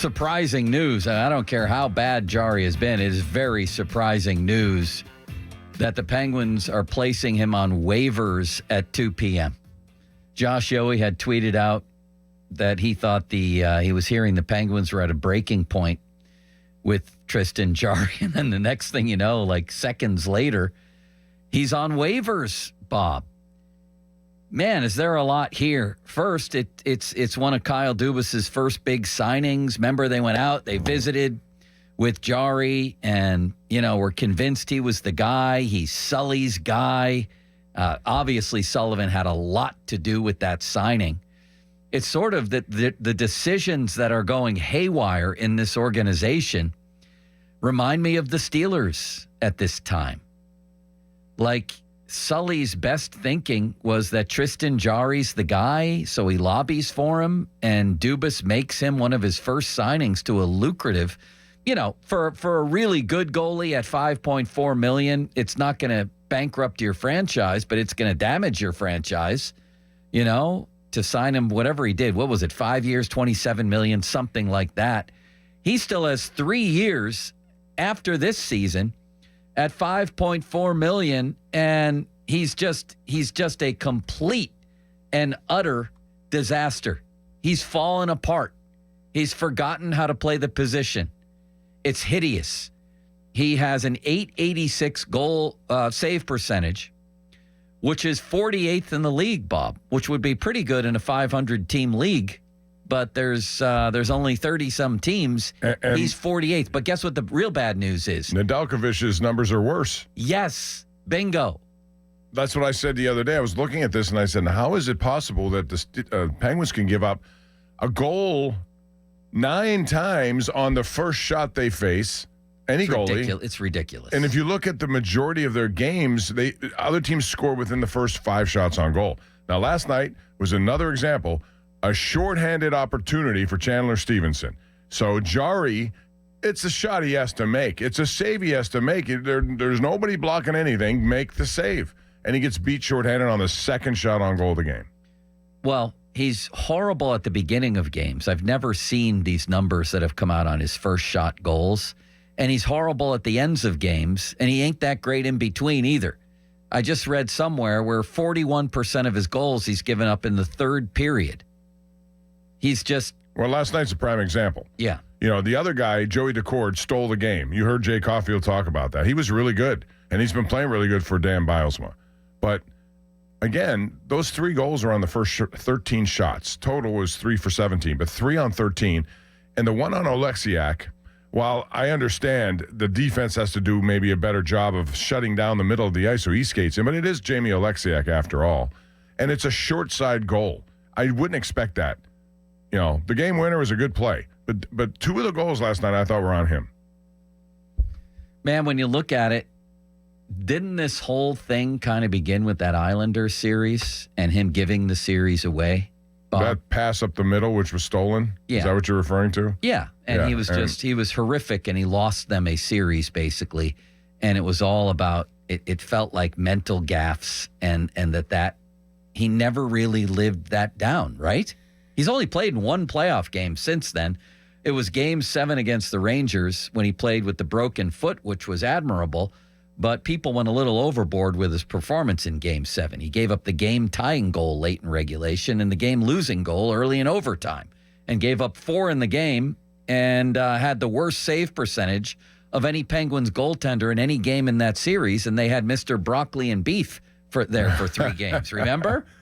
surprising news. I don't care how bad Jarry has been. It is very surprising news that the Penguins are placing him on waivers at 2 p.m. Josh Yohe had tweeted out that he thought he was hearing the Penguins were at a breaking point with Tristan Jarry. And then the next thing you know, like seconds later, he's on waivers, Bob. Man, is there a lot here. First, it's one of Kyle Dubas's first big signings. Remember, they went out, they visited with Jarry, and, were convinced he was the guy. He's Sully's guy. Obviously, Sullivan had a lot to do with that signing. It's sort of the decisions that are going haywire in this organization remind me of the Steelers at this time. Like, Sully's best thinking was that Tristan Jarry's the guy, so he lobbies for him, and Dubas makes him one of his first signings to a lucrative, for a really good goalie at $5.4 million, it's not going to bankrupt your franchise, but it's going to damage your franchise, to sign him whatever he did. What was it, 5 years, $27 million, something like that. He still has 3 years after this season at $5.4 million, and he's just a complete and utter disaster. He's fallen apart. He's forgotten how to play the position. It's hideous. He has an .886 goal save percentage, which is 48th in the league, Bob, which would be pretty good in a 500-team league. But there's only 30-some teams. And he's 48th. But guess what the real bad news is? Nedeljkovic's numbers are worse. Yes. Bingo. That's what I said the other day. I was looking at this, and I said, how is it possible that the Penguins can give up a goal 9 times on the first shot they face? Any goalie. It's ridiculous. And if you look at the majority of their games, other teams score within the first 5 shots on goal. Now, last night was another example. A shorthanded opportunity for Chandler Stevenson. So Jarry, it's a shot he has to make. It's a save he has to make. There's nobody blocking anything. Make the save. And he gets beat shorthanded on the second shot on goal of the game. Well, he's horrible at the beginning of games. I've never seen these numbers that have come out on his first shot goals. And he's horrible at the ends of games. And he ain't that great in between either. I just read somewhere where 41% of his goals he's given up in the third period. He's just... Well, last night's a prime example. Yeah. The other guy, Joey Decord, stole the game. You heard Jay Caulfield talk about that. He was really good, and he's been playing really good for Dan Bilesma. But, again, those 3 goals are on the first 13 shots. Total was 3 for 17, but 3 on 13. And the one on Oleksiak, while I understand the defense has to do maybe a better job of shutting down the middle of the ice so he skates in, but it is Jamie Oleksiak after all. And it's a short side goal. I wouldn't expect that. The game winner was a good play. But 2 of the goals last night I thought were on him. Man, when you look at it, didn't this whole thing kind of begin with that Islanders series and him giving the series away, Bob? That pass up the middle, which was stolen? Yeah. Is that what you're referring to? Yeah. And he was horrific, and he lost them a series, basically. And it was all about, it felt like mental gaffes, and that he never really lived that down, right? He's only played in 1 playoff game since then. It was Game 7 against the Rangers when he played with the broken foot, which was admirable, but people went a little overboard with his performance in Game 7. He gave up the game-tying goal late in regulation and the game-losing goal early in overtime, and gave up 4 in the game and had the worst save percentage of any Penguins goaltender in any game in that series, and they had Mr. Broccoli and Beef for 3 games, remember?